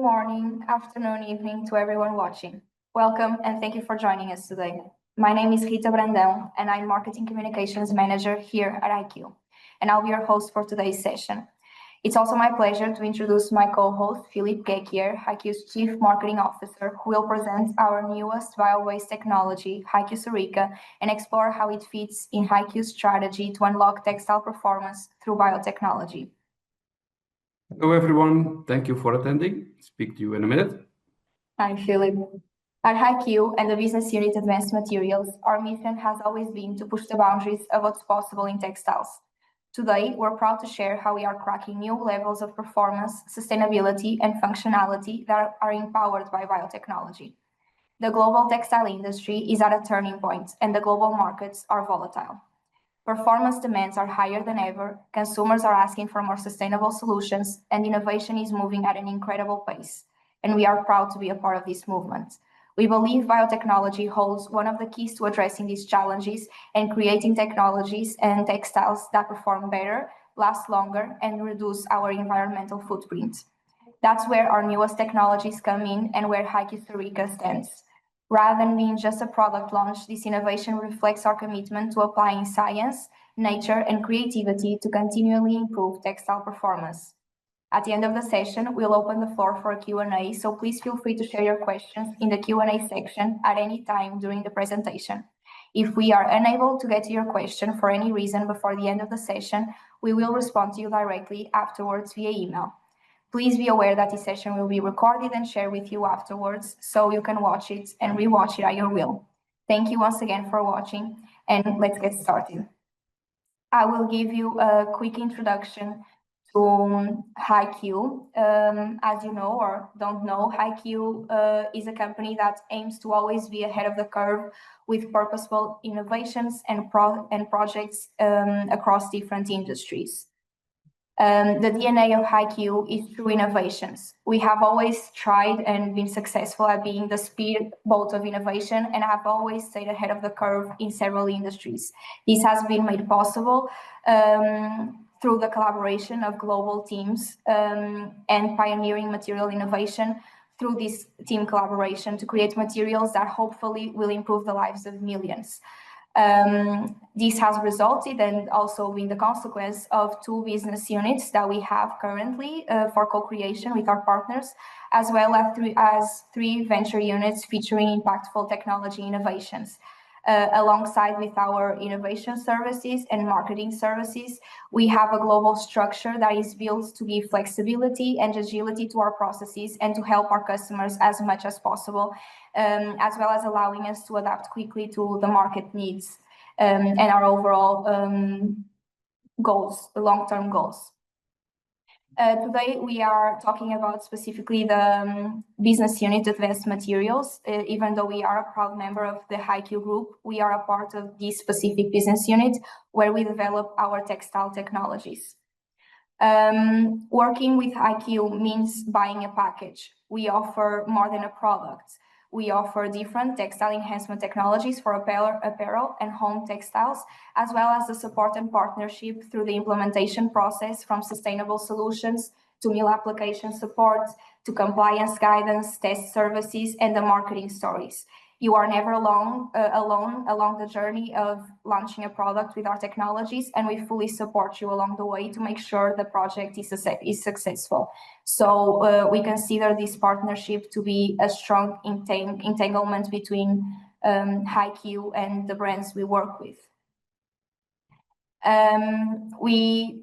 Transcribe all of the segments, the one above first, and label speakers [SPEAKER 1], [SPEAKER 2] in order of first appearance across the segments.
[SPEAKER 1] morning, afternoon, evening to everyone watching. Welcome and thank you for joining us today. My name is Rita Brandão and I'm Marketing Communications Manager here at HeiQ, and I'll be your host for today's session. It's also my pleasure to introduce my co-host, Ghekiere, HeiQ's Chief Marketing Officer, who will present our newest bio-based technology, HeiQ Serica, and explore how it fits in HeiQ's strategy to unlock textile performance through biotechnology.
[SPEAKER 2] Hello, everyone. Thank you for attending. Speak to you in a minute.
[SPEAKER 1] Hi, Philip. At HeiQ and the business unit Advanced Materials, our mission has always been to push the boundaries of what's possible in textiles. Today, we're proud to share how we are cracking new levels of performance, sustainability, and functionality that are empowered by biotechnology. The global textile industry is at a turning point, and the global markets are volatile. Performance demands are higher than ever, consumers are asking for more sustainable solutions, and innovation is moving at an incredible pace, and we are proud to be a part of this movement. We believe biotechnology holds one of the keys to addressing these challenges and creating technologies and textiles that perform better, last longer, and reduce our environmental footprint. That's where our newest technologies come in and where HeiQ Serica stands. Rather than being just a product launch, this innovation reflects our commitment to applying science, nature, and creativity to continually improve textile performance. At the end of the session, we'll open the floor for a Q&A, so please feel free to share your questions in the Q&A section at any time during the presentation. If we are unable to get to your question for any reason before the end of the session, we will respond to you directly afterwards via email. Please be aware that this session will be recorded and shared with you afterwards, so you can watch it and rewatch it at your will. Thank you once again for watching, and let's get started. I will give you a quick introduction to HeiQ. As you know or don't know, HeiQ is a company that aims to always be ahead of the curve with purposeful innovations and projects across different industries. The DNA of HeiQ is through innovations. We have always tried and been successful at being the speedboat of innovation and have always stayed ahead of the curve in several industries. This has been made possible through the collaboration of global teams and pioneering material innovation through this team collaboration to create materials that hopefully will improve the lives of millions. This has resulted and also been the consequence of 2 business units that we have currently for co-creation with our partners, as well as 3 venture units featuring impactful technology innovations. Alongside with our innovation services and marketing services, we have a global structure that is built to give flexibility and agility to our processes and to help our customers as much as possible, as well as allowing us to adapt quickly to the market needs and our overall goals, the long-term goals. Today, we are talking about specifically the business unit Advanced Materials. Even though we are a proud member of the HeiQ group, we are a part of this specific business unit where we develop our textile technologies. Working with HeiQ means buying a package. We offer more than a product. We offer different textile enhancement technologies for apparel and home textiles, as well as the support and partnership through the implementation process from sustainable solutions to mill application support, to compliance guidance, test services, and the marketing stories. You are never alone along the journey of launching a product with our technologies, and we fully support you along the way to make sure the project is successful. So we consider this partnership to be a strong entanglement between HeiQ and the brands we work with. We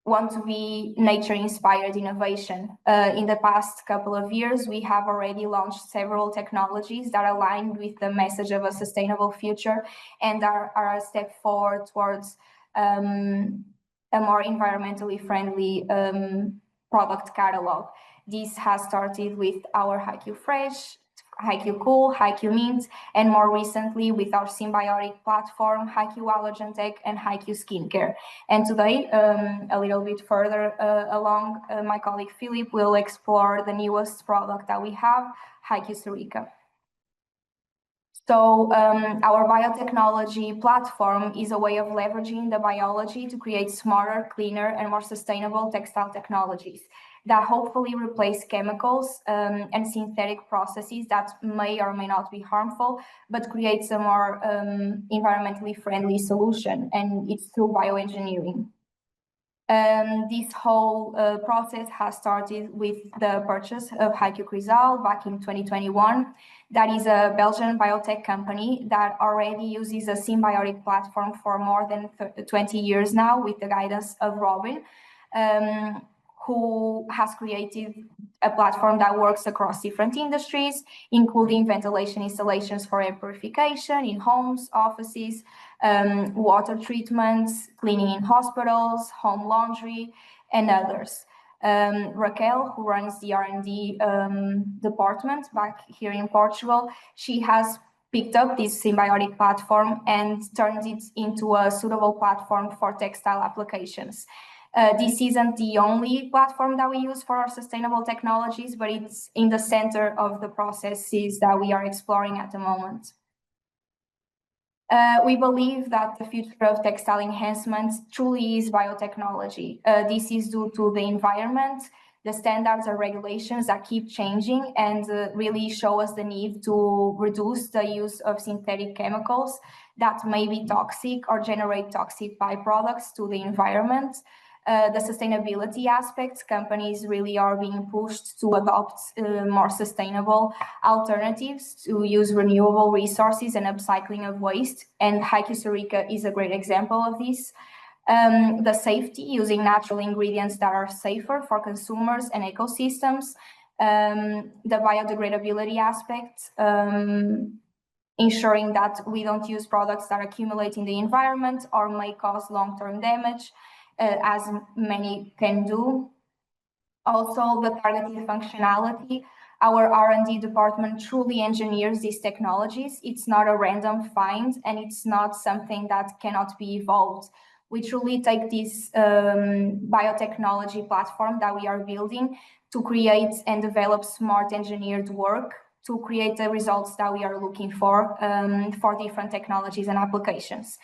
[SPEAKER 1] want to be nature-inspired innovation. In the past couple of years, we have already launched several technologies that align with the message of a sustainable future and are a step forward towards a more environmentally friendly product catalog. This has started with our HeiQ Fresh, HeiQ Cool, HeiQ Mint, and more recently with our symbiotic platform, HeiQ Allergen Tech and HeiQ Skincare. And today, a little bit further along, my colleague Philip will explore the newest product that we have, HeiQ Serica. So our biotechnology platform is a way of leveraging the biology to create smarter, cleaner, and more sustainable textile technologies. that hopefully replace chemicals and synthetic processes that may or may not be harmful, but creates a more environmentally friendly solution, and it's through bioengineering. This whole process has started with the purchase of HeiQ Serica back in 2021. That is a Belgian biotech company that already uses a symbiotic platform for more than 20 years now with the guidance of Robin, who has created a platform that works across different industries, including ventilation installations for air purification in homes, offices, water treatments, cleaning in hospitals, home laundry, and others. Raquel, who runs the R&D department back here in Portugal, she has picked up this symbiotic platform and turned it into a suitable platform for textile applications. This isn't the only platform that we use for our sustainable technologies, but it's in the center of the processes that we are exploring at the moment. We believe that the future of textile enhancement truly is biotechnology. This is due to the environment, the standards and regulations that keep changing and really show us the need to reduce the use of synthetic chemicals that may be toxic or generate toxic byproducts to the environment. The sustainability aspects, companies really are being pushed to adopt more sustainable alternatives to use renewable resources and upcycling of waste. And HeiQ Serica is a great example of this. The safety, using natural ingredients that are safer for consumers and ecosystems. The biodegradability aspect, ensuring that we don't use products that accumulate in the environment or may cause long-term damage. As many can do. Also, the targeted functionality. Our R&D department truly engineers these technologies. It's not a random find, and it's not something that cannot be evolved. We truly take this biotechnology platform that we are building to create and develop smart engineered work to create the results that we are looking for different technologies and applications.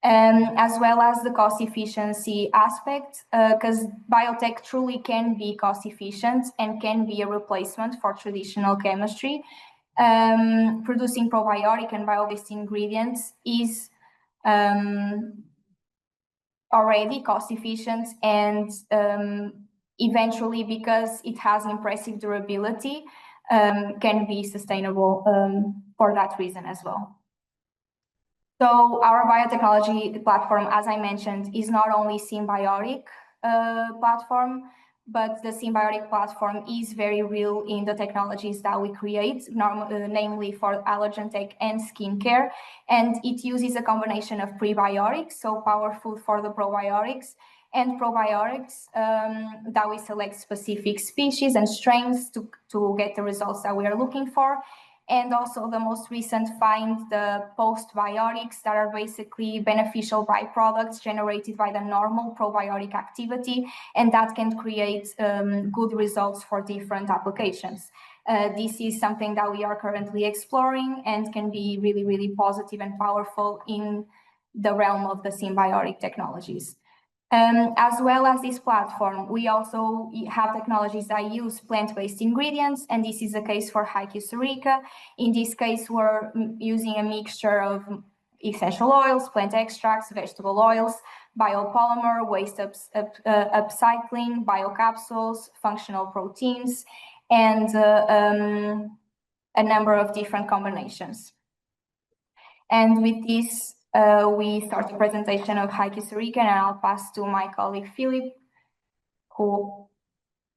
[SPEAKER 1] As well as the cost efficiency aspect, because biotech truly can be cost efficient and can be a replacement for traditional chemistry. Producing probiotic and bio-based ingredients is already cost efficient and eventually, because it has impressive durability, can be sustainable for that reason as well. So our biotechnology platform, as I mentioned, is not only symbiotic platform, but the symbiotic platform is very real in the technologies that we create, namely for allergen tech and skincare. And it uses a combination of prebiotics, so power food for the probiotics, and probiotics that we select specific species and strains to get the results that we are looking for. And also the most recent find, the postbiotics that are basically beneficial byproducts generated by the normal probiotic activity, and that can create good results for different applications. This is something that we are currently exploring and can be really, really positive and powerful in the realm of the symbiotic technologies. As well as this platform, we also have technologies that use plant-based ingredients, and this is the case for HeiQ Serica. In this case, we're using a mixture of essential oils, plant extracts, vegetable oils, biopolymer, waste upcycling, biocapsules, functional proteins, and a number of different combinations. And with this, we start the presentation of HeiQ Serica, and I'll pass to my colleague Philip, who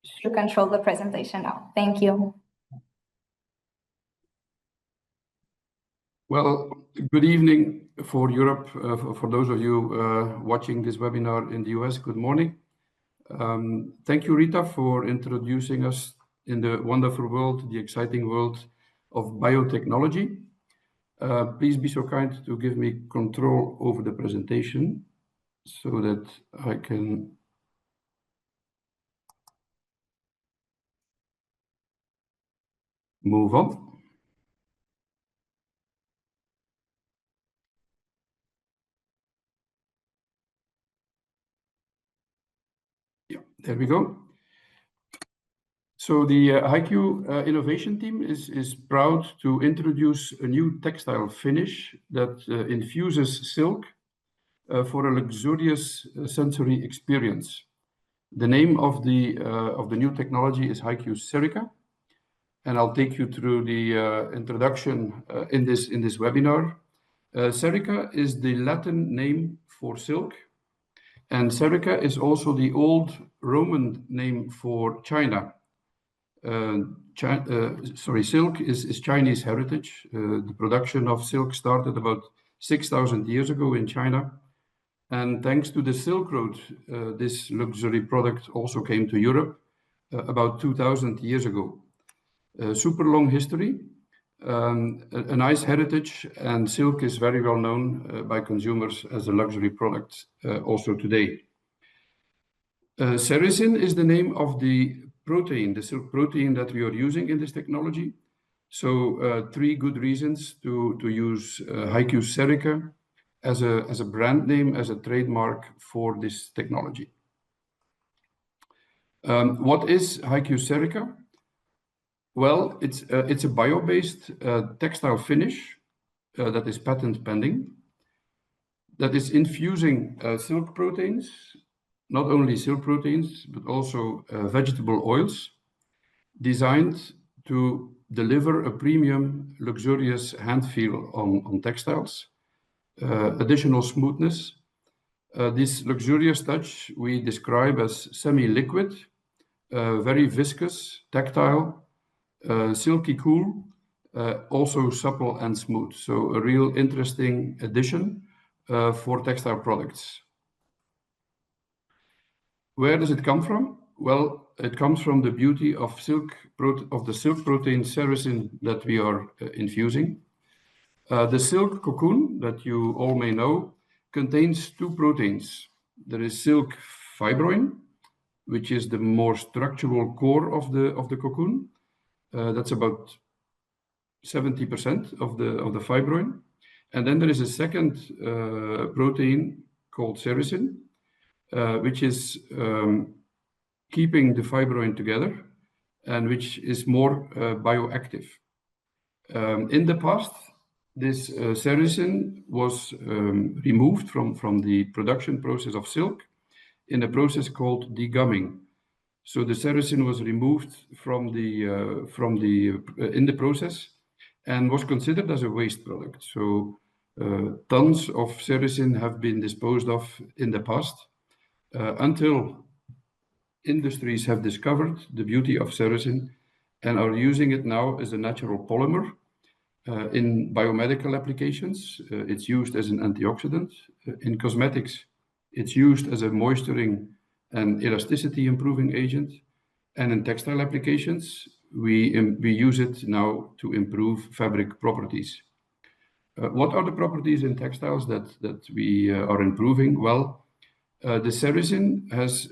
[SPEAKER 1] should control the presentation now. Thank you.
[SPEAKER 2] Well, good evening for Europe. For those of you watching this webinar in the US, good morning. Thank you, Rita, for introducing us in the wonderful world, the exciting world of biotechnology. Please be so kind to give me control over the presentation so that I can move on. Yeah, there we go. So the HeiQ innovation team is proud to introduce a new textile finish that infuses silk for a luxurious sensory experience. The name of the new technology is HeiQ Serica, and I'll take you through the introduction in this webinar. Serica is the Latin name for silk, and Serica is also the old Roman name for China. Silk is Chinese heritage. The production of silk started about 6,000 years ago in China. And thanks to the Silk Road, this luxury product also came to Europe about 2,000 years ago. Super long history, a nice heritage, and silk is very well known by consumers as a luxury product also today. Sericin is the name of the protein, the silk protein that we are using in this technology. So 3 good reasons to use HeiQ Serica as a brand name, as a trademark for this technology. What is HeiQ Serica? Well, it's a bio-based textile finish that is patent pending, that is infusing silk proteins, not only silk proteins, but also vegetable oils, designed to deliver a premium, luxurious hand feel on textiles, additional smoothness. This luxurious touch we describe as semi-liquid, very viscous, tactile, silky cool, also supple and smooth. So a real interesting addition for textile products. Where does it come from? Well, it comes from the beauty of the silk protein sericin that we are infusing. The silk cocoon that you all may know contains 2 proteins. There is silk fibroin, which is the more structural core of the cocoon. That's about 70% of the fibroin. And then there is a second protein called sericin, which is keeping the fibroin together and which is more bioactive. In the past, this sericin was removed from the production process of silk in a process called degumming. So the sericin was removed in the process and was considered as a waste product. So tons of sericin have been disposed of in the past until industries have discovered the beauty of sericin and are using it now as a natural polymer in biomedical applications. It's used as an antioxidant. In cosmetics, it's used as a moisturizing and elasticity improving agent. And in textile applications, we use it now to improve fabric properties. What are the properties in textiles that we are improving? Well, the sericin has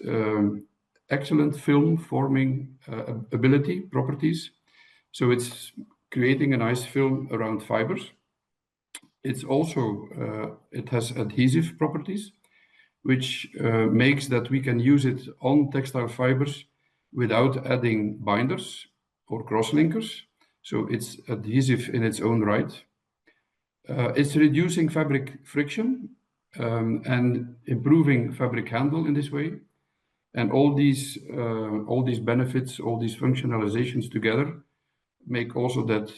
[SPEAKER 2] excellent film forming ability, properties. So it's creating a nice film around fibers. It's also, it has adhesive properties, which makes that we can use it on textile fibers without adding binders or cross-linkers. So it's adhesive in its own right. It's reducing fabric friction and improving fabric handle in this way. And all these benefits, all these functionalizations together make also that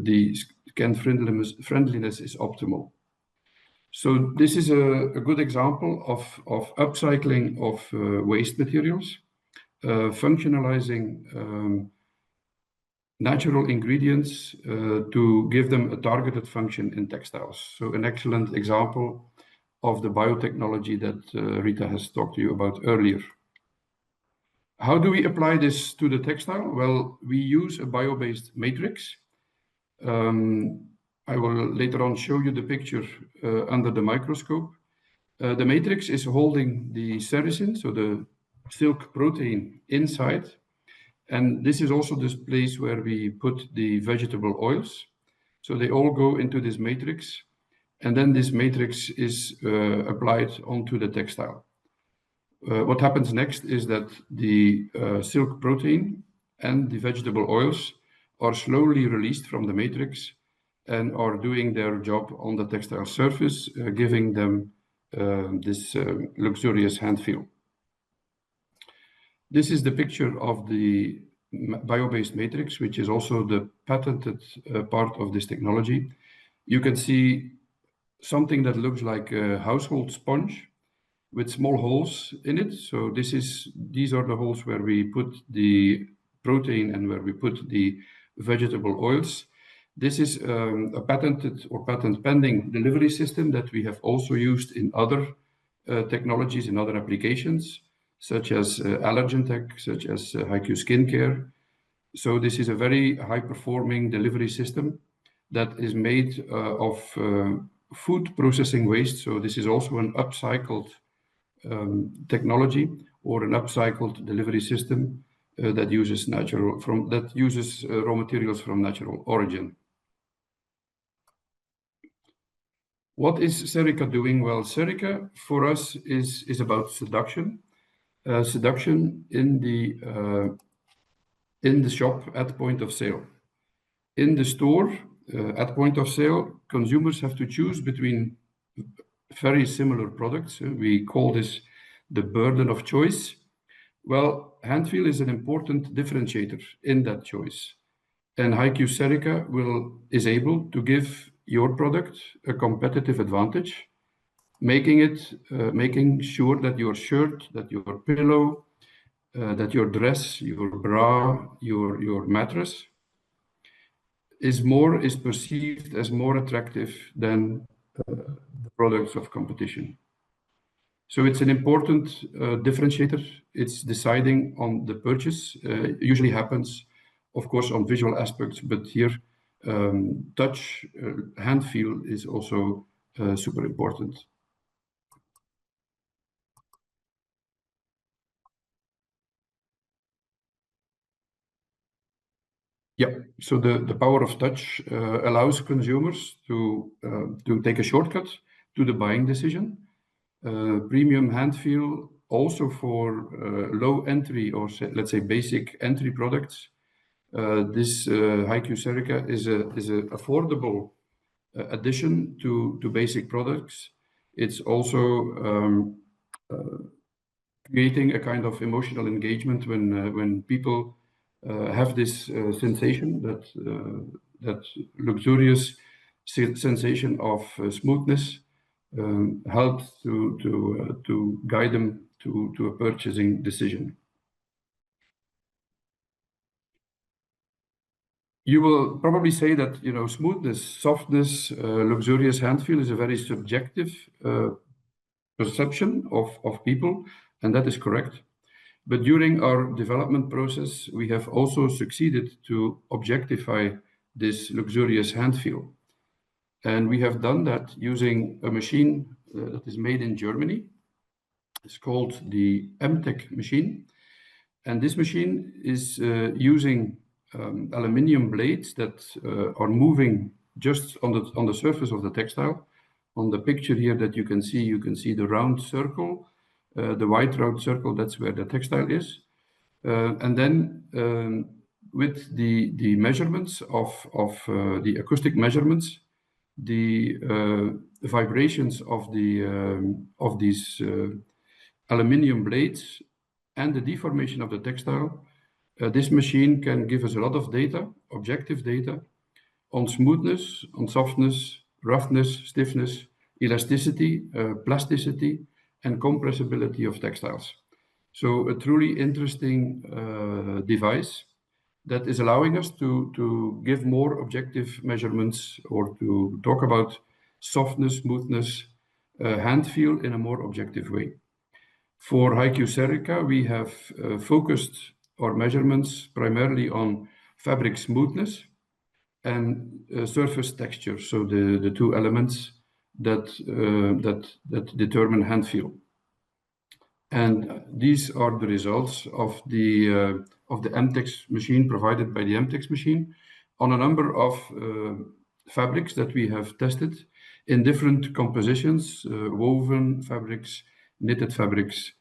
[SPEAKER 2] the skin friendliness is optimal. So this is a good example of upcycling of waste materials, functionalizing natural ingredients to give them a targeted function in textiles. So an excellent example of the biotechnology that Rita has talked to you about earlier. How do we apply this to the textile? Well, we use a bio-based matrix. I will later on show you the picture under the microscope. The matrix is holding the sericin, so the silk protein inside. And this is also this place where we put the vegetable oils. So they all go into this matrix. And then this matrix is applied onto the textile. What happens next is that the silk protein and the vegetable oils are slowly released from the matrix and are doing their job on the textile surface, giving them this luxurious hand feel. This is the picture of the bio-based matrix, which is also the patented part of this technology. You can see something that looks like a household sponge with small holes in it. So these are the holes where we put the protein and where we put the vegetable oils. This is a patented or patent pending delivery system that we have also used in other technologies, in other applications, such as allergen tech, such as HeiQ Skincare. So this is a very high performing delivery system that is made of food processing waste. So this is also an upcycled technology or an upcycled delivery system that uses raw materials from natural origin. What is Serica doing? Well, Serica for us is about seduction. Seduction in the shop at point of sale. In the store, at point of sale, consumers have to choose between very similar products. We call this the burden of choice. Well, hand feel is an important differentiator in that choice. And HeiQ Serica is able to give your product a competitive advantage, making sure that your shirt, that your pillow, that your dress, your bra, your mattress is perceived as more attractive than the products of competition. So it's an important differentiator. It's deciding on the purchase. Usually happens, of course, on visual aspects, but here touch, hand feel is also super important. Yeah, so the power of touch allows consumers to take a shortcut to the buying decision. Premium hand feel also for low entry or let's say basic entry products. This HeiQ Serica is an affordable addition to basic products. It's also creating a kind of emotional engagement when people have this sensation, that luxurious sensation of smoothness, helps to guide them to a purchasing decision. You will probably say that smoothness, softness, luxurious hand feel is a very subjective perception of people, and that is correct. But during our development process, we have also succeeded to objectify this luxurious hand feel. And we have done that using a machine that is made in Germany. It's called the MTech machine. And this machine is using aluminium blades that are moving just on the surface of the textile. On the picture here that you can see the round circle, the white round circle, that's where the textile is. And then with the measurements of the acoustic measurements, the vibrations of these aluminium blades and the deformation of the textile, this machine can give us a lot of data, objective data, on smoothness, on softness, roughness, stiffness, elasticity, plasticity, and compressibility of textiles. So a truly interesting device that is allowing us to give more objective measurements or to talk about softness, smoothness, hand feel in a more objective way. For HeiQ Serica, we have focused our measurements primarily on fabric smoothness and surface texture, so the two elements that determine hand feel. And these are the results of the MTech machine provided by the MTech machine on a number of fabrics that we have tested in different compositions, woven fabrics, knitted fabrics,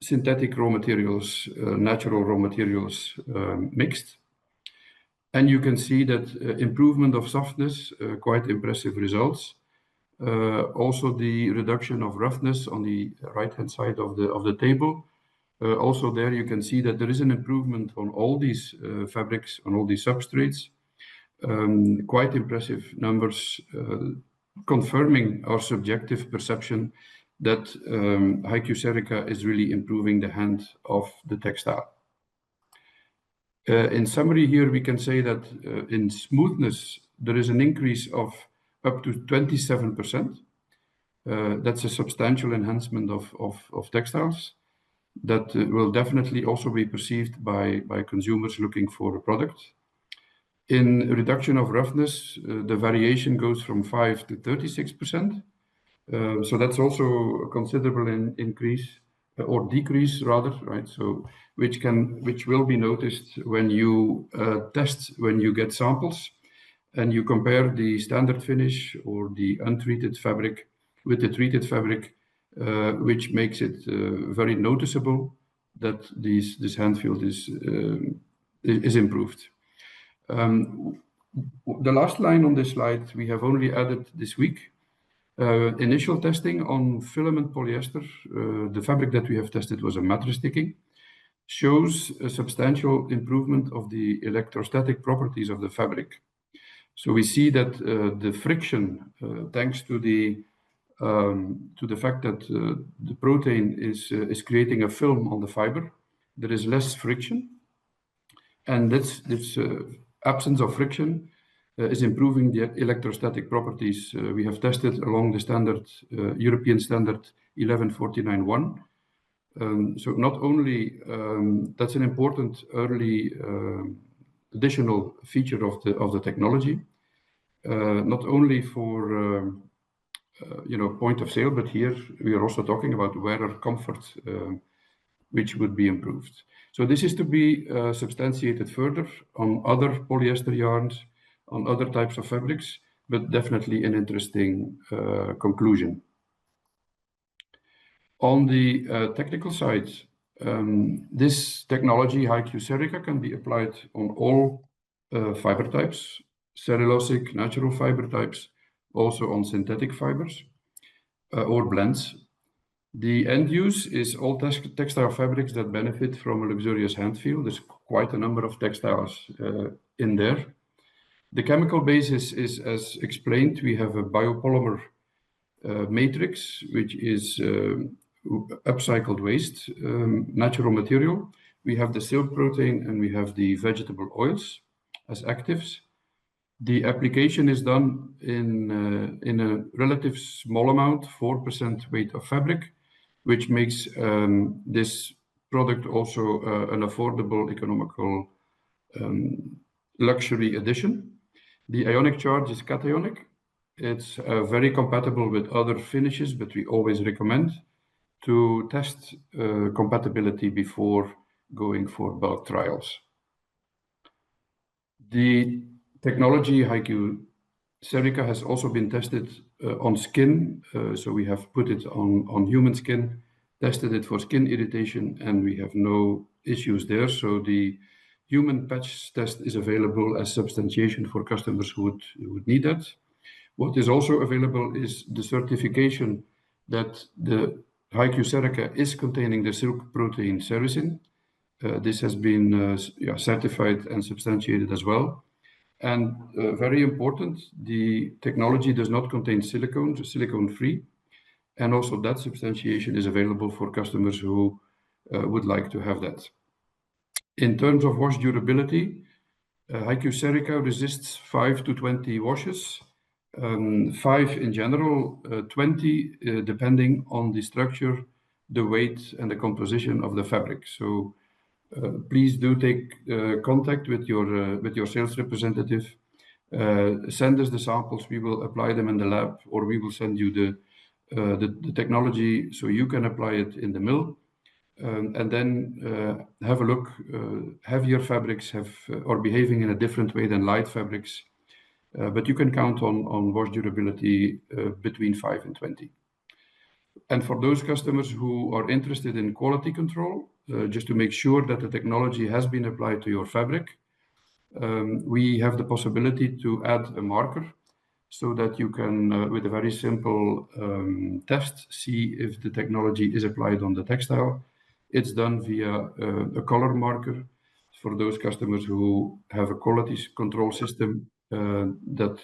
[SPEAKER 2] synthetic raw materials, natural raw materials mixed. And you can see that improvement of softness, quite impressive results. Also the reduction of roughness on the right-hand side of the table. Also there you can see that there is an improvement on all these fabrics, on all these substrates. Quite impressive numbers, confirming our subjective perception that HeiQ Serica is really improving the hand of the textile. In summary here, we can say that in smoothness, there is an increase of up to 27%. That's a substantial enhancement of textiles that will definitely also be perceived by consumers looking for a product. In reduction of roughness, the variation goes from 5 to 36%. So that's also a considerable increase or decrease rather, right? So which will be noticed when you test, when you get samples and you compare the standard finish or the untreated fabric with the treated fabric, which makes it very noticeable that this hand field is improved. The last line on this slide we have only added this week. Initial testing on filament polyester, the fabric that we have tested was a mattress sticking, shows a substantial improvement of the electrostatic properties of the fabric. So we see that the friction, thanks to the fact that the protein is creating a film on the fiber, there is less friction, and this absence of friction is improving the electrostatic properties. We have tested along the standard European standard 11491. So not only that's an important early additional feature of the technology, not only for point of sale, but here we are also talking about wearer comfort, which would be improved. So this is to be substantiated further on other polyester yarns, on other types of fabrics, but definitely an interesting conclusion. On the technical side, this technology, HeiQ Serica, can be applied on all fiber types, cellulosic, natural fiber types, also on synthetic fibers or blends. The end use is all textile fabrics that benefit from a luxurious hand feel. There's quite a number of textiles in there. The chemical basis is, as explained, we have a biopolymer matrix, which is upcycled waste, natural material. We have the silk protein and we have the vegetable oils as actives. The application is done in a relative small amount, 4% weight of fabric, which makes this product also an affordable, economical luxury addition. The ionic charge is cationic. It's very compatible with other finishes, but we always recommend to test compatibility before going for bulk trials. The technology HeiQ Serica has also been tested on skin. So we have put it on human skin, tested it for skin irritation, and we have no issues there. So the human patch test is available as substantiation for customers who would need that. What is also available is the certification that the HeiQ Serica is containing the silk protein sericin. This has been certified and substantiated as well. And very important, the technology does not contain silicone, so silicone-free. And also that substantiation is available for customers who would like to have that. In terms of wash durability, HeiQ Serica resists 5 to 20 washes, 5 in general, 20 depending on the structure, the weight, and the composition of the fabric. So please do take contact with your sales representative. Send us the samples. We will apply them in the lab, or we will send you the technology so you can apply it in the mill. And then have a look. Heavier fabrics are behaving in a different way than light fabrics, but you can count on wash durability between 5 and 20. And for those customers who are interested in quality control, just to make sure that the technology has been applied to your fabric, we have the possibility to add a marker so that you can, with a very simple test, see if the technology is applied on the textile. It's done via a color marker. For those customers who have a quality control system that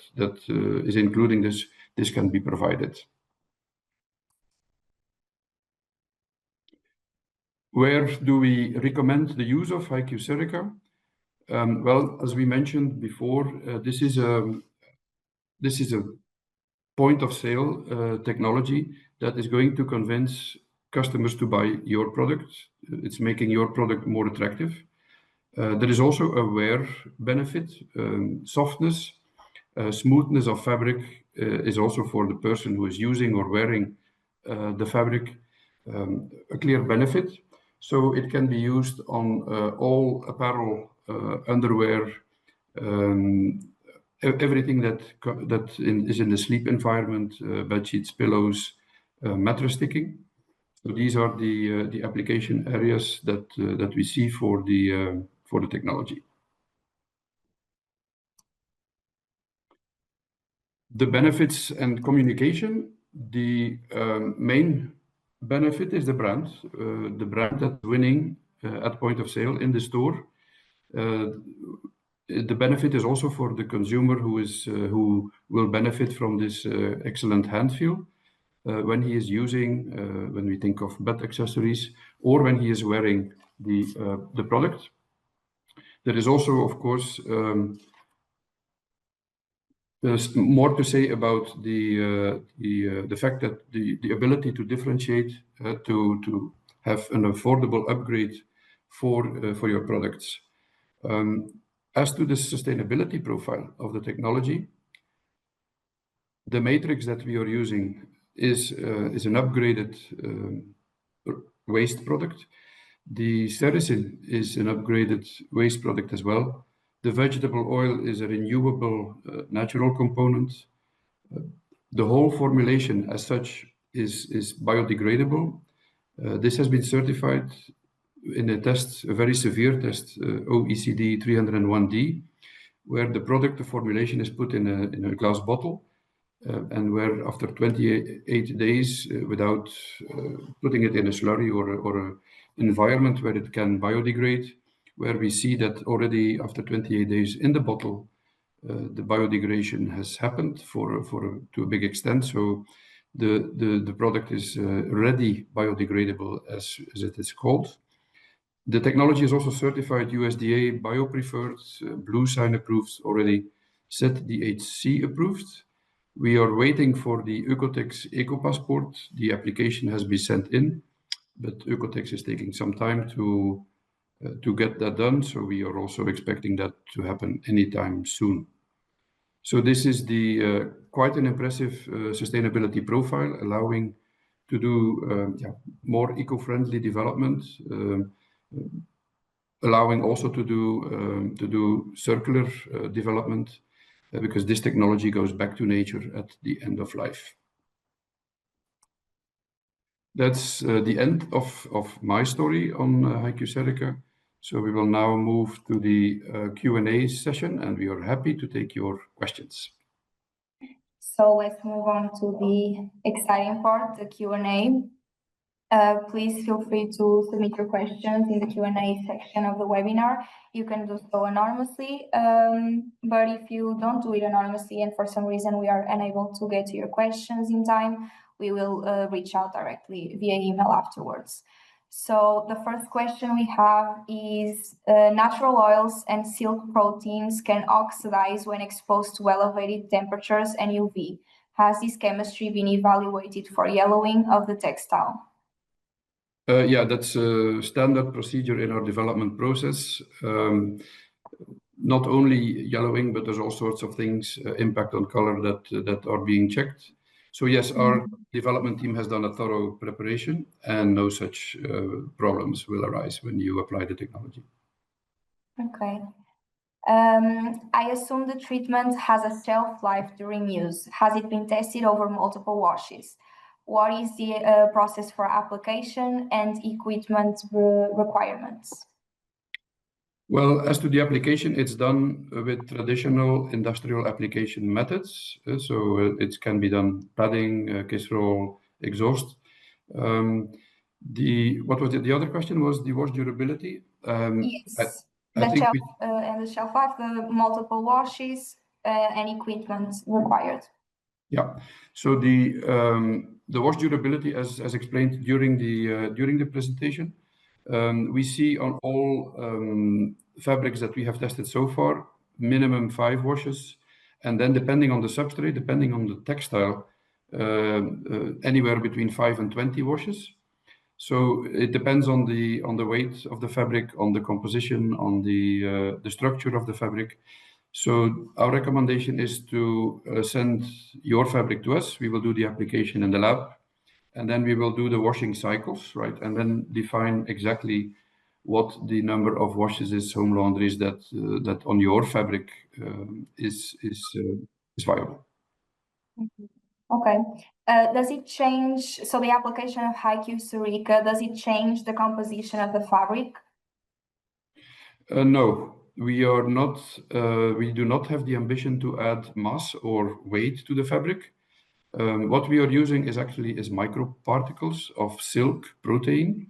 [SPEAKER 2] is including this can be provided. Where do we recommend the use of HeiQ Serica? Well, as we mentioned before, this is a point of sale technology that is going to convince customers to buy your product. It's making your product more attractive. There is also a wear benefit, softness, smoothness of fabric is also for the person who is using or wearing the fabric a clear benefit. So it can be used on all apparel, underwear, everything that is in the sleep environment, bed sheets, pillows, mattress sticking. So these are the application areas that we see for the technology. The benefits and communication, the main benefit is the brand that's winning at point of sale in the store. The benefit is also for the consumer who will benefit from this excellent hand feel when he is using, when we think of bed accessories, or when he is wearing the product. There is also, of course, there's more to say about the fact that the ability to differentiate, to have an affordable upgrade for your products. As to the sustainability profile of the technology, the matrix that we are using is an upgraded waste product. The sericin is an upgraded waste product as well. The vegetable oil is a renewable natural component. The whole formulation as such is biodegradable. This has been certified in a test, a very severe test, OECD 301D, where the product, the formulation is put in a glass bottle, and where after 28 days, without putting it in a slurry or an environment where it can biodegrade, where we see that already after 28 days in the bottle, the biodegradation has happened to a big extent. So the product is ready biodegradable, as it is called. The technology is also certified USDA biopreferred, blue sign approved, already ZDHC approved. We are waiting for the Oecotex Eco Passport. The application has been sent in, but Oecotex is taking some time to get that done. So we are also expecting that to happen anytime soon. So this is quite an impressive sustainability profile, allowing to do more eco-friendly development, allowing also to do circular development, because this technology goes back to nature at the end of life. That's the end of my story on HeiQ Serica. So we will now move to the Q&A session, and we are happy to take your questions.
[SPEAKER 1] So let's move on to the exciting part, the Q&A. Please feel free to submit your questions in the Q&A section of the webinar. You can do so anonymously, but if you don't do it anonymously and for some reason we are unable to get to your questions in time, we will reach out directly via email afterwards. So the first question we have is, natural oils and silk proteins can oxidize when exposed to elevated temperatures and UV. Has this chemistry been evaluated for yellowing of the textile?
[SPEAKER 2] Yeah, that's a standard procedure in our development process. Not only yellowing, but there's all sorts of things, impact on color that are being checked. So yes, our development team has done a thorough preparation, and no such problems will arise when you apply the technology.
[SPEAKER 1] Okay. I assume the treatment has a shelf life during use. Has it been tested over multiple washes? What is the process for application and equipment requirements?
[SPEAKER 2] Well, as to the application, it's done with traditional industrial application methods. It can be done padding, case roll, exhaust. What was it? The other question was the wash durability.
[SPEAKER 1] Yes,
[SPEAKER 2] I think
[SPEAKER 1] and the shelf life, the multiple washes, and equipment required.
[SPEAKER 2] Yeah. So the wash durability, as explained during the presentation, we see on all fabrics that we have tested so far, minimum 5 washes, and then depending on the substrate, depending on the textile, anywhere between 5 and 20 washes. So it depends on the weight of the fabric, on the composition, on the structure of the fabric. So our recommendation is to send your fabric to us. We will do the application in the lab, and then we will do the washing cycles, right? And then define exactly what the number of washes is, home laundries that on your fabric is viable.
[SPEAKER 1] Okay. Does it change? So the application of HeiQ Serica, does it change the composition of the fabric?
[SPEAKER 2] No, we are not. We do not have the ambition to add mass or weight to the fabric. What we are using is microparticles of silk protein,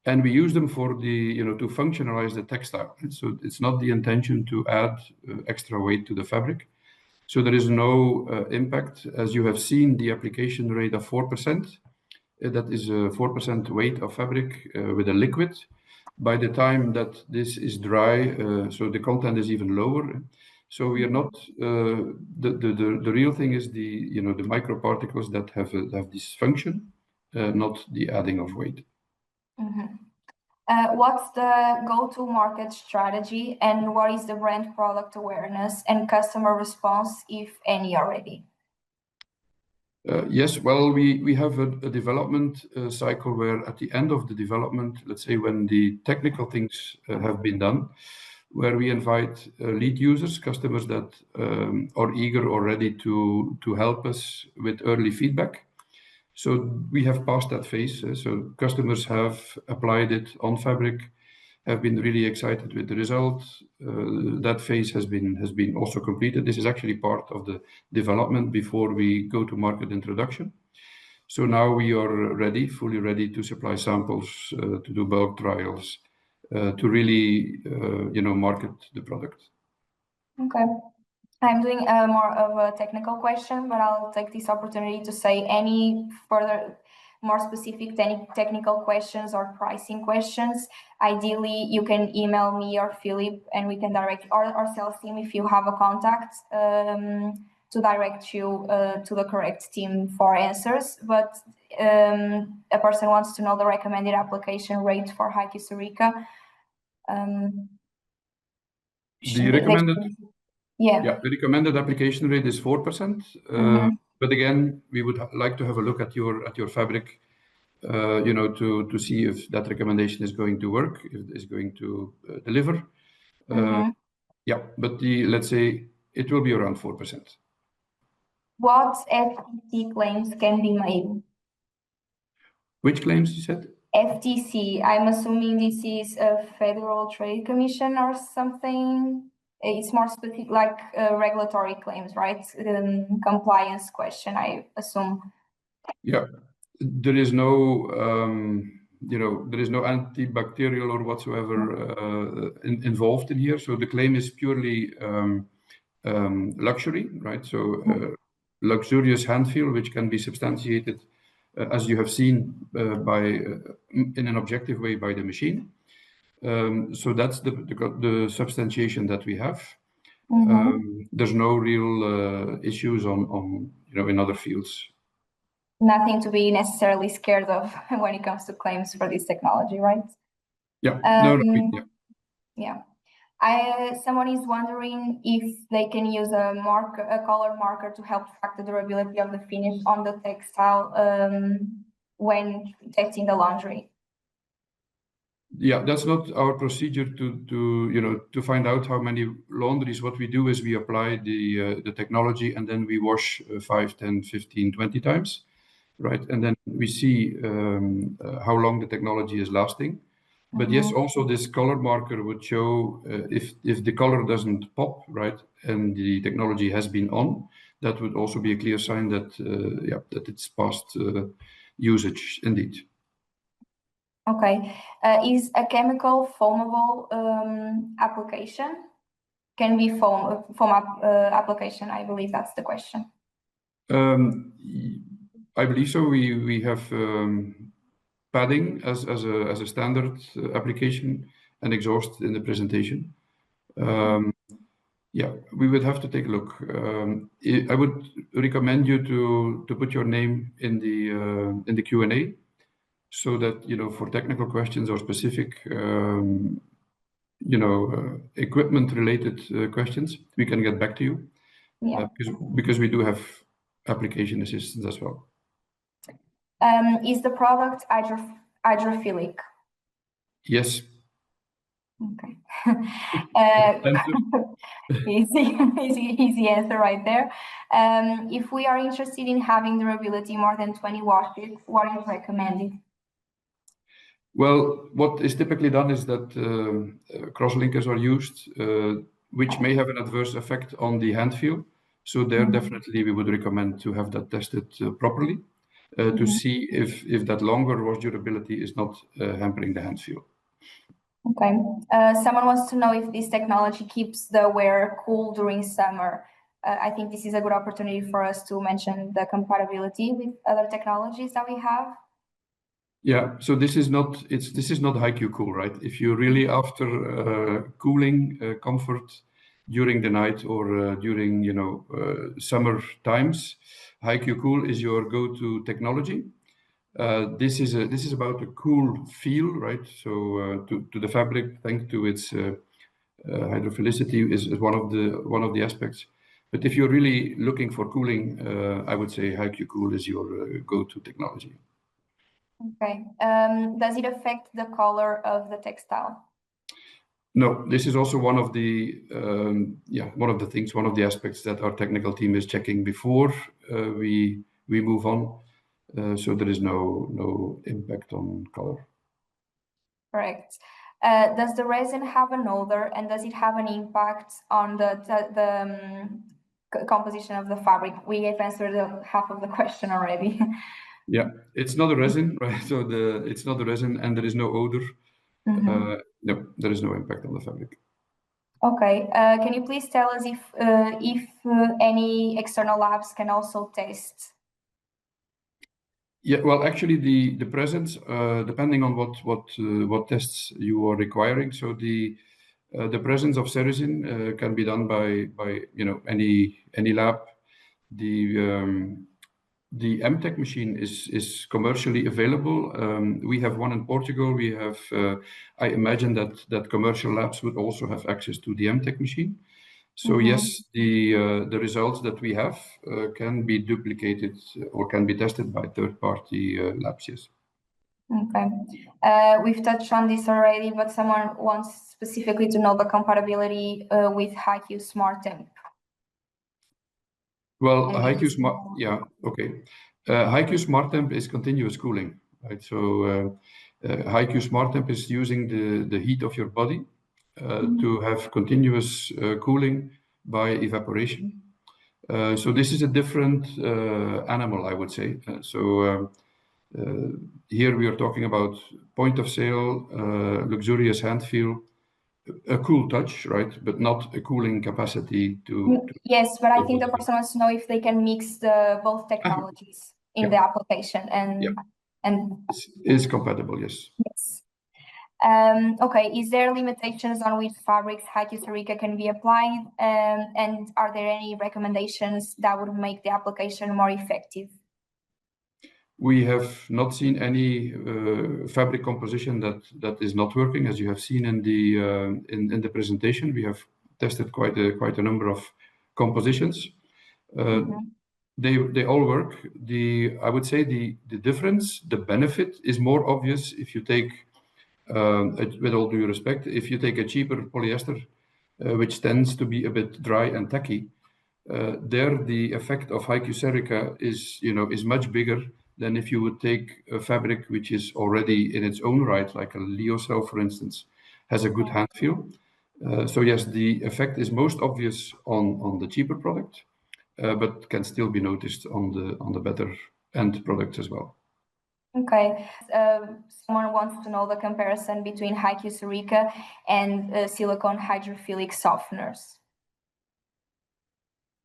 [SPEAKER 2] and we use them for to functionalize the textile. So it's not the intention to add extra weight to the fabric. So there is no impact. As you have seen, the application rate of 4%, that is 4% weight of fabric with a liquid. By the time that this is dry, so the content is even lower. So we are not, the real thing is the microparticles that have this function, not the adding of weight.
[SPEAKER 1] What's the go-to-market strategy, and what is the brand product awareness and customer response, if any, already?
[SPEAKER 2] Yes, well, we have a development cycle where at the end of the development, let's say when the technical things have been done, where we invite lead users, customers that are eager or ready to help us with early feedback. So we have passed that phase. So customers have applied it on fabric, have been really excited with the result. That phase has been also completed. This is actually part of the development before we go to market introduction. So now we are ready, fully ready to supply samples, to do bulk trials, to really, market the product.
[SPEAKER 1] Okay. I'm doing more of a technical question, but I'll take this opportunity to say any further, more specific technical questions or pricing questions. Ideally, you can email me or Philip, and we can direct our sales team if you have a contact to direct you to the correct team for answers. But a person wants to know the recommended application rate for HeiQ Serica.
[SPEAKER 2] The recommended.
[SPEAKER 1] Yeah,
[SPEAKER 2] the recommended application rate is 4%. But again, we would like to have a look at your fabric, to see if that recommendation is going to work, if it's going to deliver. But let's say it will be around 4%.
[SPEAKER 1] What FTC claims can be made?
[SPEAKER 2] Which claims you said?
[SPEAKER 1] FTC. I'm assuming this is a Federal Trade Commission or something. It's more specific, like regulatory claims, right? Compliance question, I assume.
[SPEAKER 2] Yeah, there is no, there is no antibacterial or whatsoever involved in here. So the claim is purely luxury, right? So luxurious hand feel, which can be substantiated, as you have seen, in an objective way by the machine. So that's the substantiation that we have. There's no real issues on in other fields.
[SPEAKER 1] Nothing to be necessarily scared of when it comes to claims for this technology, right?
[SPEAKER 2] Yeah.
[SPEAKER 1] Yeah. Someone is wondering if they can use a color marker to help track the durability of the finish on the textile when testing the laundry.
[SPEAKER 2] Yeah, that's not our procedure to find out how many laundries. What we do is we apply the technology, and then we wash 5, 10, 15, 20 times. right? And then we see how long the technology is lasting. But yes, also this color marker would show if the color doesn't pop, right, and the technology has been on, that would also be a clear sign that that it's past usage indeed.
[SPEAKER 1] Okay. Is a chemical foamable application? Can be foam application? I believe that's the question.
[SPEAKER 2] I believe so. We have padding as a standard application and exhaust in the presentation. Yeah, we would have to take a look. I would recommend you to put your name in the Q&A, so that for technical questions or specific equipment related questions, we can get back to you.
[SPEAKER 1] Yeah.
[SPEAKER 2] Because we do have application assistance as well.
[SPEAKER 1] Is the product hydrophilic?
[SPEAKER 2] Yes.
[SPEAKER 1] Okay. Easy answer right there. If we are interested in having durability more than 20 washes, what is recommended?
[SPEAKER 2] Well, what is typically done is that cross-linkers are used, which may have an adverse effect on the hand feel. So there definitely we would recommend to have that tested properly to see if that longer wash durability is not hampering the hand feel.
[SPEAKER 1] Okay. Someone wants to know if this technology keeps the wearer cool during summer. I think this is a good opportunity for us to mention the compatibility with other technologies that we have.
[SPEAKER 2] Yeah, so this is not HeiQ Cool, right? If you're really after cooling comfort during the night or during summer times, HeiQ Cool is your go-to technology. This is about a cool feel, right? So to the fabric, thanks to its hydrophilicity, is one of the aspects. But if you're really looking for cooling, I would say HeiQ Cool is your go-to technology.
[SPEAKER 1] Okay. Does it affect the color of the textile?
[SPEAKER 2] No, this is also one of the things, one of the aspects that our technical team is checking before we move on. So there is no impact on color.
[SPEAKER 1] Correct. Does the resin have an odor, and does it have an impact on the composition of the fabric? We have answered half of the question already.
[SPEAKER 2] Yeah, it's not a resin, right? So it's not a resin, and there is no odor. No, there is no impact on the fabric.
[SPEAKER 1] Okay. Can you please tell us if any external labs can also test?
[SPEAKER 2] Yeah, well, actually, the presence, depending on what tests you are requiring. So the presence of Ceresin can be done by any lab. The MTech machine is commercially available. We have one in Portugal. We have, I imagine that commercial labs would also have access to the MTech machine. So yes, the results that we have can be duplicated or can be tested by third-party labs. Yes.
[SPEAKER 1] Okay. We've touched on this already, but someone wants specifically to know the compatibility with HeiQ Smart Temp.
[SPEAKER 2] Well, HeiQ Smart, yeah, okay. HeiQ Smart Temp is continuous cooling, right? So HeiQ Smart Temp is using the heat of your body to have continuous cooling by evaporation. So this is a different animal, I would say. Here we are talking about point of sale, luxurious hand feel, a cool touch, right? But not a cooling capacity to
[SPEAKER 1] Yes, but I think the person wants to know if they can mix both technologies in the application and
[SPEAKER 2] is compatible, yes.
[SPEAKER 1] Yes. Okay, is there limitations on which fabrics HeiQ Serica can be applied? And are there any recommendations that would make the application more effective?
[SPEAKER 2] We have not seen any fabric composition that is not working, as you have seen in the presentation. We have tested quite a number of compositions. They all work. I would say the difference, the benefit is more obvious if you take, with all due respect, if you take a cheaper polyester, which tends to be a bit dry and tacky. There, the effect of HeiQ Serica is much bigger than if you would take a fabric which is already in its own right, like a lyocell, for instance, has a good hand feel. So yes, the effect is most obvious on the cheaper product, but can still be noticed on the better end products as well.
[SPEAKER 1] Okay. Someone wants to know the comparison between HeiQ Serica and silicone hydrophilic softeners.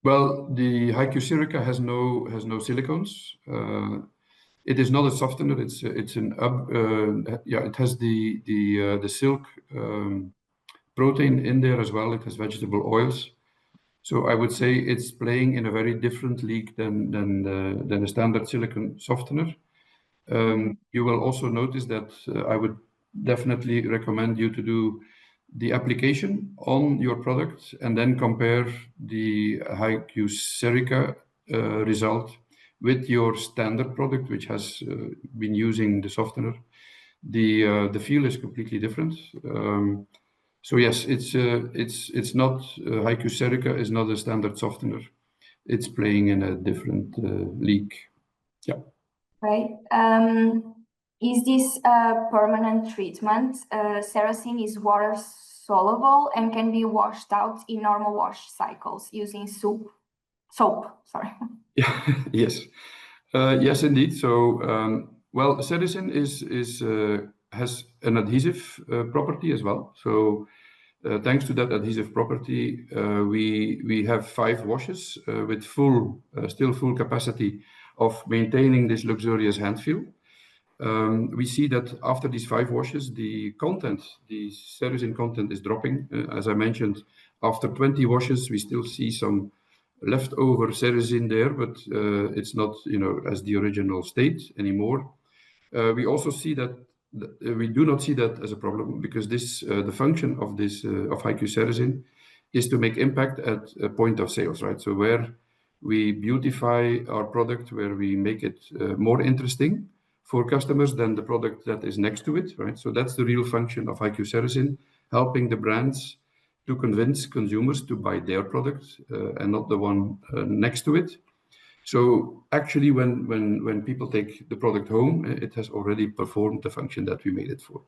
[SPEAKER 2] Well, the HeiQ Serica has no silicones. It is not a softener. It has the silk protein in there as well. It has vegetable oils. So I would say it's playing in a very different league than a standard silicone softener. You will also notice that I would definitely recommend you to do the application on your product and then compare the HeiQ Serica result with your standard product, which has been using the softener. The feel is completely different. So yes, it's not HeiQ Serica is not a standard softener. It's playing in a different league. Yeah.
[SPEAKER 1] Right. Is this a permanent treatment? Ceracin is water soluble and can be washed out in normal wash cycles using soap. Sorry.
[SPEAKER 2] Yeah. Yes. Yes, indeed. So, well, ceracin has an adhesive property as well. So, thanks to that adhesive property, we have 5 washes with still full capacity of maintaining this luxurious hand feel. We see that after these 5 washes, the ceracin content is dropping. As I mentioned, after 20 washes, we still see some leftover ceracin there, but it's not, as the original state anymore. We also see that we do not see that as a problem because the function of HeiQ Ceracin is to make impact at a point of sales, right? So where we beautify our product, where we make it more interesting for customers than the product that is next to it, right? So that's the real function of HeiQ Ceracin, helping the brands to convince consumers to buy their product and not the one next to it. So actually, when people take the product home, it has already performed the function that we made it for.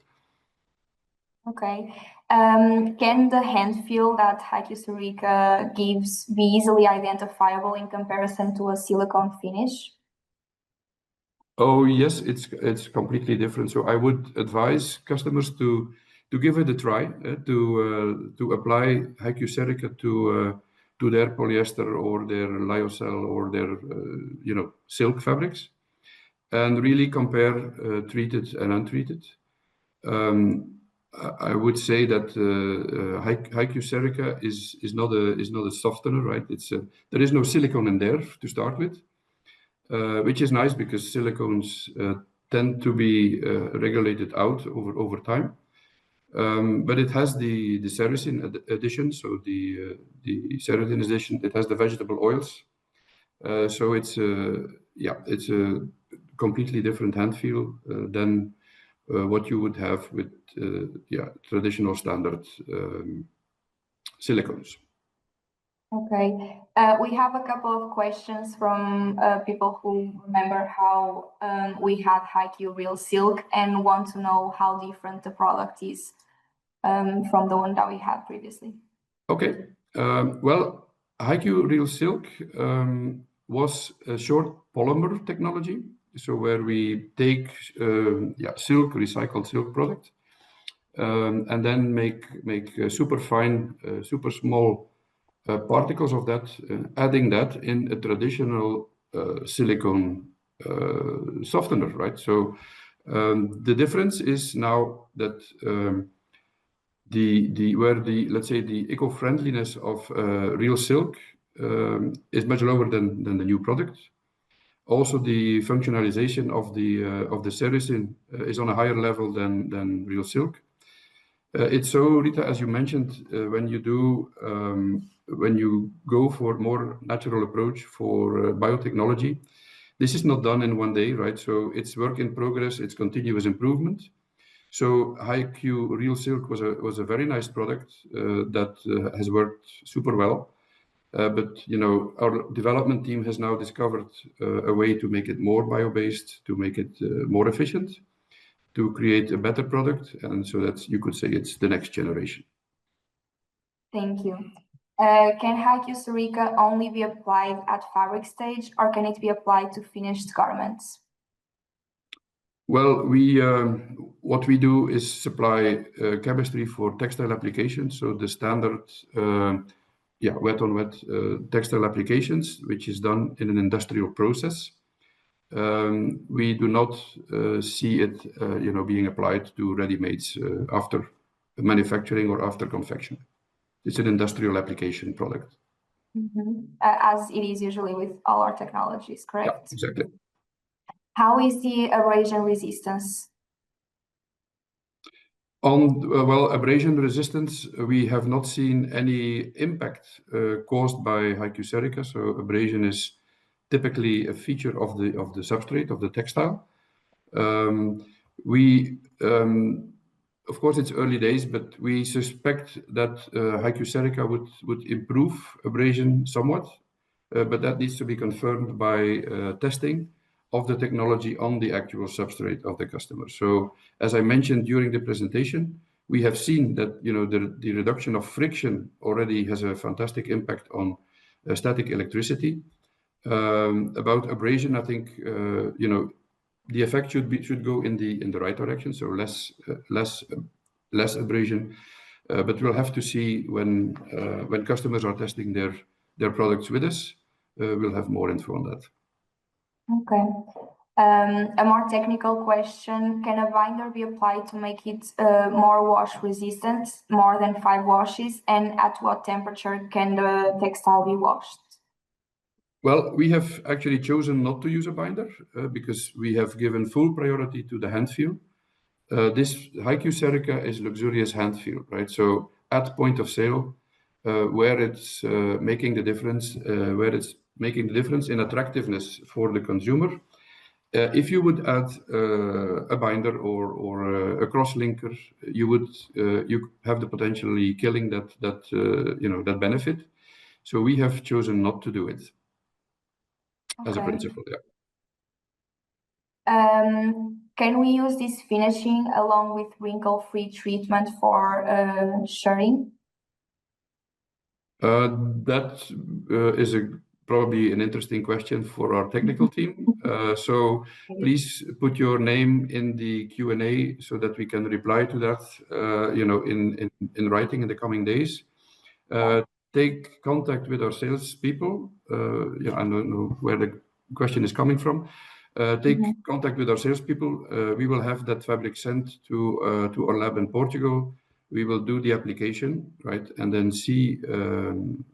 [SPEAKER 1] Okay. Can the hand feel that HeiQ Serica gives be easily identifiable in comparison to a silicone finish?
[SPEAKER 2] Oh yes, it's completely different. So I would advise customers to give it a try, to apply HeiQ Serica to their polyester or their lyocell or their silk fabrics, and really compare treated and untreated. I would say that HeiQ Serica is not a softener, right? There is no silicone in there to start with, which is nice because silicones tend to be regulated out over time. But it has the ceracin addition, so the ceracin addition. It has the vegetable oils, so it's a completely different hand feel than what you would have with traditional standard silicones.
[SPEAKER 1] Okay. We have a couple of questions from people who remember how we had HeiQ Real Silk and want to know how different the product is from the one that we had previously.
[SPEAKER 2] Okay. Well, HeiQ Real Silk was a short polymer technology. So where we take recycled silk product, and then make super fine, super small particles of that, adding that in a traditional silicone softener, right? So the difference is now that let's say the eco-friendliness of real silk is much lower than the new product. Also, the functionalization of the ceracin is on a higher level than real silk. It's so, Rita, as you mentioned, when you go for more natural approach for biotechnology, this is not done in one day, right? So it's work in progress. It's continuous improvement. So HeiQ Real Silk was a very nice product that has worked super well. But our development team has now discovered a way to make it more bio-based, to make it more efficient, to create a better product, and so that you could say it's the next generation.
[SPEAKER 1] Thank you. Can HeiQ Serica only be applied at fabric stage, or can it be applied to finished garments?
[SPEAKER 2] Well, what we do is supply chemistry for textile applications, so the standard wet on wet textile applications, which is done in an industrial process. We do not see it being applied to ready-mades after manufacturing or after confection. It's an industrial application product.
[SPEAKER 1] As it is usually with all our technologies, correct?
[SPEAKER 2] Yeah, exactly.
[SPEAKER 1] How is the abrasion resistance?
[SPEAKER 2] Well, abrasion resistance, we have not seen any impact caused by HeiQ Serica. So abrasion is typically a feature of the substrate of the textile. Of course, it's early days, but we suspect that HeiQ Serica would improve abrasion somewhat, but that needs to be confirmed by testing of the technology on the actual substrate of the customer. So, as I mentioned during the presentation, we have seen that the reduction of friction already has a fantastic impact on static electricity. About abrasion, I think the effect should go in the right direction, so less abrasion. But we'll have to see when customers are testing their products with us. We'll have more info on that.
[SPEAKER 1] Okay. A more technical question: can a binder be applied to make it more wash resistant, more than 5 washes, and at what temperature can the textile be washed?
[SPEAKER 2] Well, we have actually chosen not to use a binder because we have given full priority to the hand feel. This HeiQ Serica is luxurious hand feel, right? So at point of sale, where it's making the difference, in attractiveness for the consumer. If you would add a binder or a cross-linker, you have the potentially killing that benefit. So we have chosen not to do it. Okay. As a principle, yeah.
[SPEAKER 1] Can we use this finishing along with wrinkle-free treatment for shirring?
[SPEAKER 2] That is probably an interesting question for our technical team. So please put your name in the Q&A so that we can reply to that, in writing in the coming days. Take contact with our salespeople. I don't know where the question is coming from. Take contact with our salespeople. We will have that fabric sent to our lab in Portugal. We will do the application, right, and then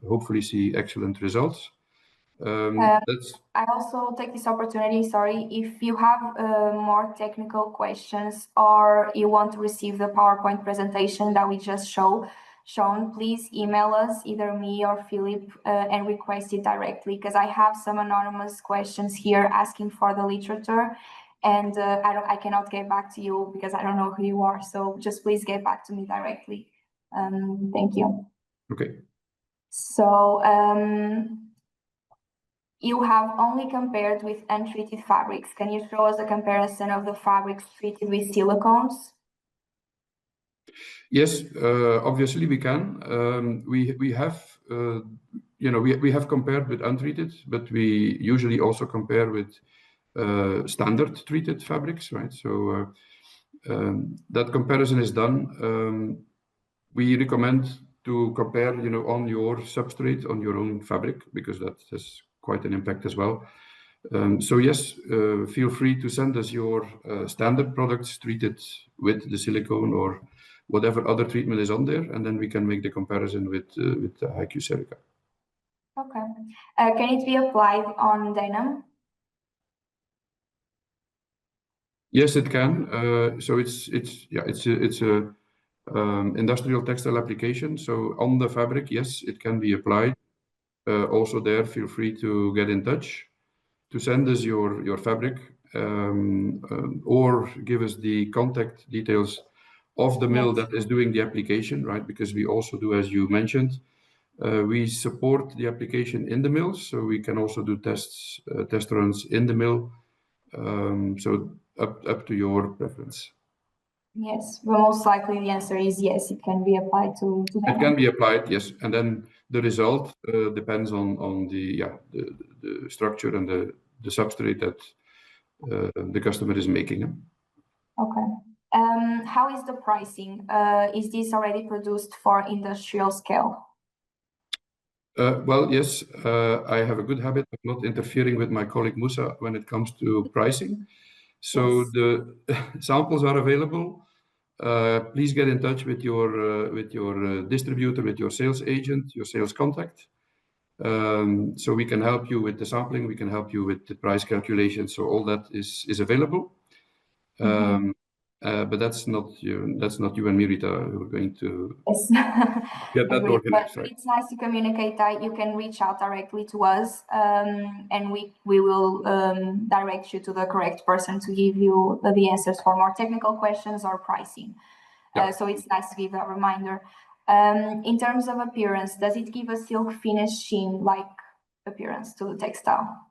[SPEAKER 2] hopefully see excellent results.
[SPEAKER 1] I also take this opportunity, sorry, if you have more technical questions or you want to receive the PowerPoint presentation that we just shown, please email us, either me or Philip, and request it directly, because I have some anonymous questions here asking for the literature, and I cannot get back to you because I don't know who you are. So just please get back to me directly. Thank you.
[SPEAKER 2] Okay.
[SPEAKER 1] So you have only compared with untreated fabrics. Can you show us a comparison of the fabrics treated with silicones?
[SPEAKER 2] Yes, obviously we can. We have compared with untreated, but we usually also compare with standard treated fabrics, right? So that comparison is done. We recommend to compare, on your substrate, on your own fabric, because that has quite an impact as well. So yes, feel free to send us your standard products treated with the silicone or whatever other treatment is on there, and then we can make the comparison with HeiQ Serica.
[SPEAKER 1] Okay. Can it be applied on denim?
[SPEAKER 2] Yes, it can. So it's a industrial textile application. So on the fabric, yes, it can be applied. Also there, feel free to get in touch to send us your fabric, or give us the contact details of the mill that is doing the application, right? Because we also do, as you mentioned, We support the application in the mill, so we can also do test runs in the mill. So up to your preference.
[SPEAKER 1] Yes, but most likely the answer is yes, it can be applied to them.
[SPEAKER 2] It can be applied, yes, and then the result depends on the structure and the substrate that the customer is making.
[SPEAKER 1] Okay. How is the pricing? Is this already produced for industrial scale?
[SPEAKER 2] Well, yes, I have a good habit of not interfering with my colleague Musa when it comes to pricing. So
[SPEAKER 1] Yes.
[SPEAKER 2] the samples are available. Please get in touch with your distributor, with your sales agent, your sales contact. So we can help you with the sampling, we can help you with the price calculation. So all that is available. But that's not you and me, Rita, who are going to get that organized, right?
[SPEAKER 1] It's nice to communicate that you can reach out directly to us, and we will direct you to the correct person to give you the answers for more technical questions or pricing.
[SPEAKER 2] Yeah.
[SPEAKER 1] So it's nice to give that reminder. In terms of appearance, does it give a silk finish sheen-like appearance to the textile?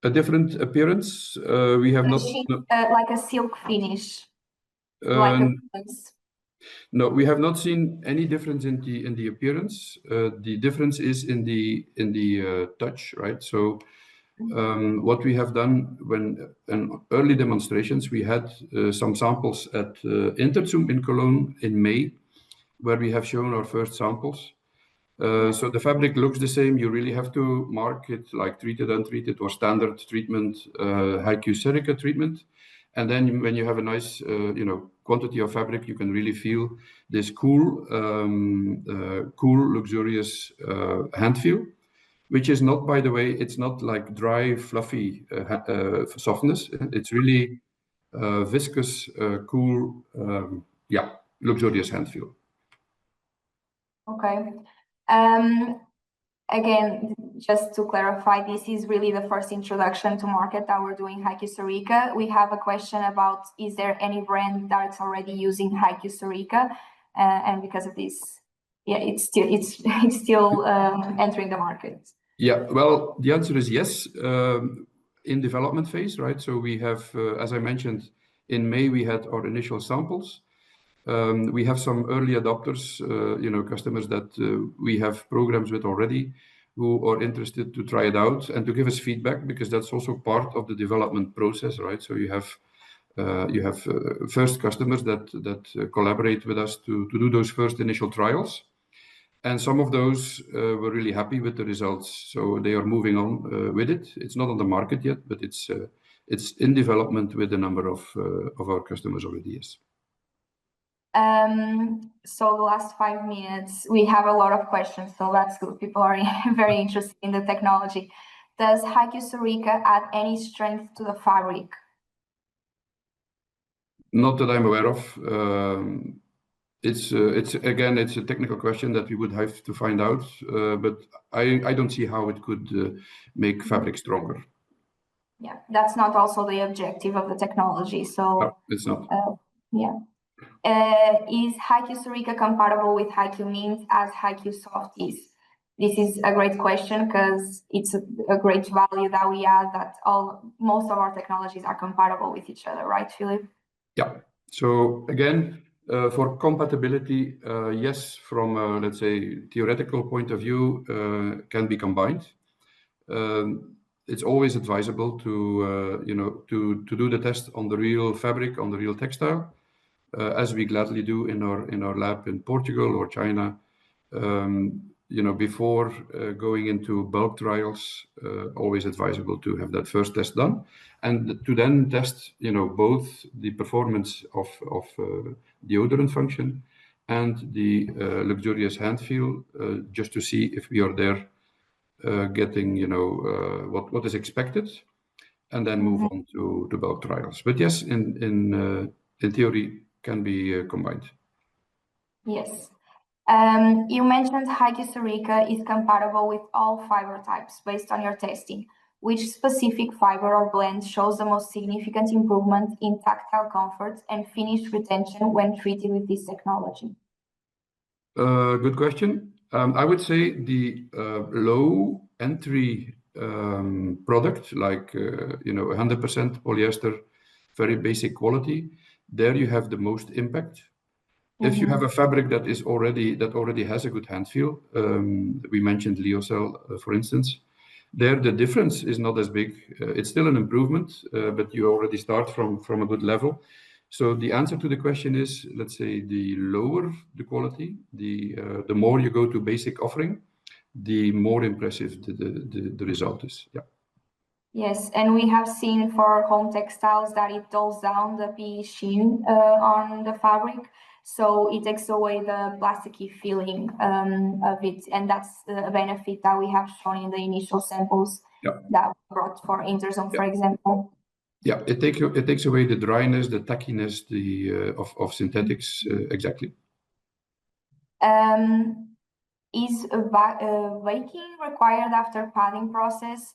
[SPEAKER 2] A different appearance. We have not
[SPEAKER 1] like a silk finish, like appearance.
[SPEAKER 2] No, we have not seen any difference in the appearance. The difference is in the touch, right? So what we have done when in early demonstrations, we had some samples at Interzoom in Cologne in May, where we have shown our first samples. So the fabric looks the same. You really have to mark it like treated, untreated, or standard treatment, HeiQ Serica treatment. And then when you have a nice, quantity of fabric, you can really feel this cool, luxurious hand feel, which is not, by the way, it's not like dry, fluffy softness. It's really viscous, cool, luxurious hand feel.
[SPEAKER 1] Okay. Again, just to clarify, this is really the first introduction to market that we're doing HeiQ Serica. We have a question about, is there any brand that's already using HeiQ Serica? And because of this, yeah, it's still entering the market.
[SPEAKER 2] Yeah, well, the answer is yes, in development phase, right? So we have, as I mentioned, in May, we had our initial samples. We have some early adopters, customers that we have programs with already who are interested to try it out and to give us feedback, because that's also part of the development process, right? So you have first customers that collaborate with us to do those first initial trials. And some of those were really happy with the results. So they are moving on with it. It's not on the market yet, but it's in development with a number of our customers already, yes.
[SPEAKER 1] So the last 5 minutes, we have a lot of questions, so that's good. People are very interested in the technology. Does HeiQ Serica add any strength to the fabric?
[SPEAKER 2] Not that I'm aware of. It's a technical question that we would have to find out, but I don't see how it could make fabric stronger.
[SPEAKER 1] Yeah, that's not also the objective of the technology. So
[SPEAKER 2] no, it's not.
[SPEAKER 1] Yeah. Is HeiQ Serica compatible with HeiQ Mint as HeiQ Soft is? This is a great question because it's a great value that we add, that most of our technologies are compatible with each other, right, Philip?
[SPEAKER 2] Yeah. So again, for compatibility, yes, from a, let's say, theoretical point of view, can be combined. It's always advisable to do the test on the real fabric, on the real textile, as we gladly do in our lab in Portugal or China. Before going into bulk trials, always advisable to have that first test done, and to then test, both the performance of deodorant function and the luxurious hand feel, just to see if we are there getting, what is expected, and then move on to bulk trials. But yes, in theory, can be combined.
[SPEAKER 1] Yes. You mentioned HeiQ Serica is compatible with all fiber types based on your testing. Which specific fiber or blend shows the most significant improvement in tactile comfort and finish retention when treated with this technology?
[SPEAKER 2] Good question. I would say the low entry product, like 100% polyester, very basic quality, there you have the most impact. If you have a fabric that already has a good hand feel, we mentioned lyocell, for instance, there the difference is not as big. It's still an improvement, but you already start from a good level. So the answer to the question is, let's say, the lower the quality, the more you go to basic offering, the more impressive the result is. Yeah.
[SPEAKER 1] Yes, and we have seen for home textiles that it dulls down the PE sheen on the fabric, so it takes away the plasticky feeling of it, and that's a benefit that we have shown in the initial samples that we brought for Interzone, for example.
[SPEAKER 2] Yeah, it takes away the dryness, the tackiness, of synthetics, exactly.
[SPEAKER 1] Is baking required after padding process?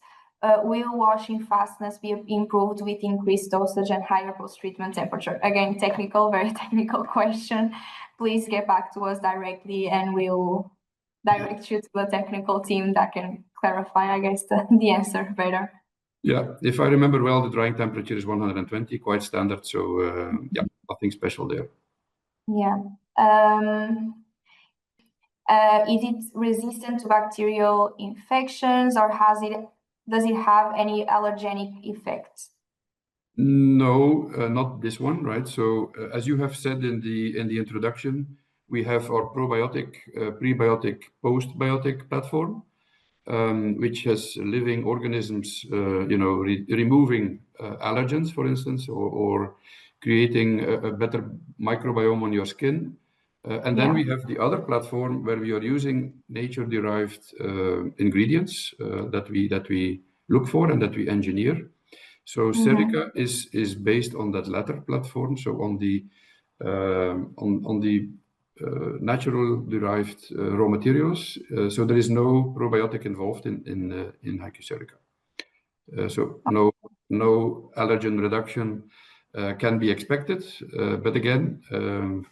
[SPEAKER 1] Will washing fastness be improved with increased dosage and higher post-treatment temperature? Again, very technical question. Please get back to us directly and we'll direct you to the technical team that can clarify, I guess, the answer better.
[SPEAKER 2] Yeah, if I remember well, the drying temperature is 120, quite standard. So yeah, nothing special there.
[SPEAKER 1] Yeah. Is it resistant to bacterial infections, or does it have any allergenic effects?
[SPEAKER 2] No, not this one, right? So as you have said in the introduction, we have our probiotic, prebiotic, postbiotic platform, which has living organisms, removing allergens, for instance, or creating a better microbiome on your skin. And then we have the other platform where we are using nature-derived ingredients that we look for and that we engineer. So Serica is based on that latter platform, so on the natural derived raw materials. So there is no probiotic involved in HeiQ Serica. So no allergen reduction can be expected. But again,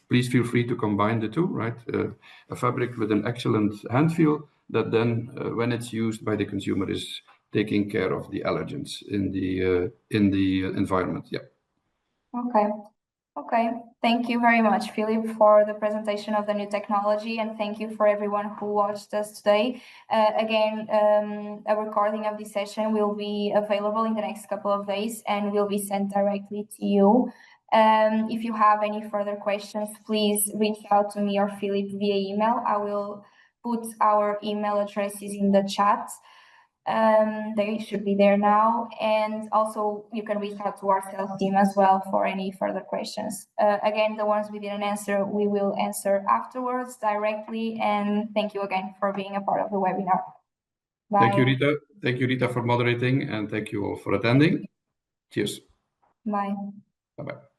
[SPEAKER 2] please feel free to combine the two, right? A fabric with an excellent hand feel that then, when it's used by the consumer, is taking care of the allergens in the environment. Yeah.
[SPEAKER 1] Okay. Thank you very much, Philip, for the presentation of the new technology, and thank you for everyone who watched us today. Again, a recording of this session will be available in the next couple of days and will be sent directly to you. If you have any further questions, please reach out to me or Philip via email. I will put our email addresses in the chat. They should be there now, and also you can reach out to our sales team as well for any further questions. Again, the ones we didn't answer, we will answer afterwards directly, and thank you again for being a part of the webinar. Bye.
[SPEAKER 2] Thank you, Rita. Thank you, Rita, for moderating, and thank you all for attending. Cheers.
[SPEAKER 1] Bye.
[SPEAKER 2] Bye-bye.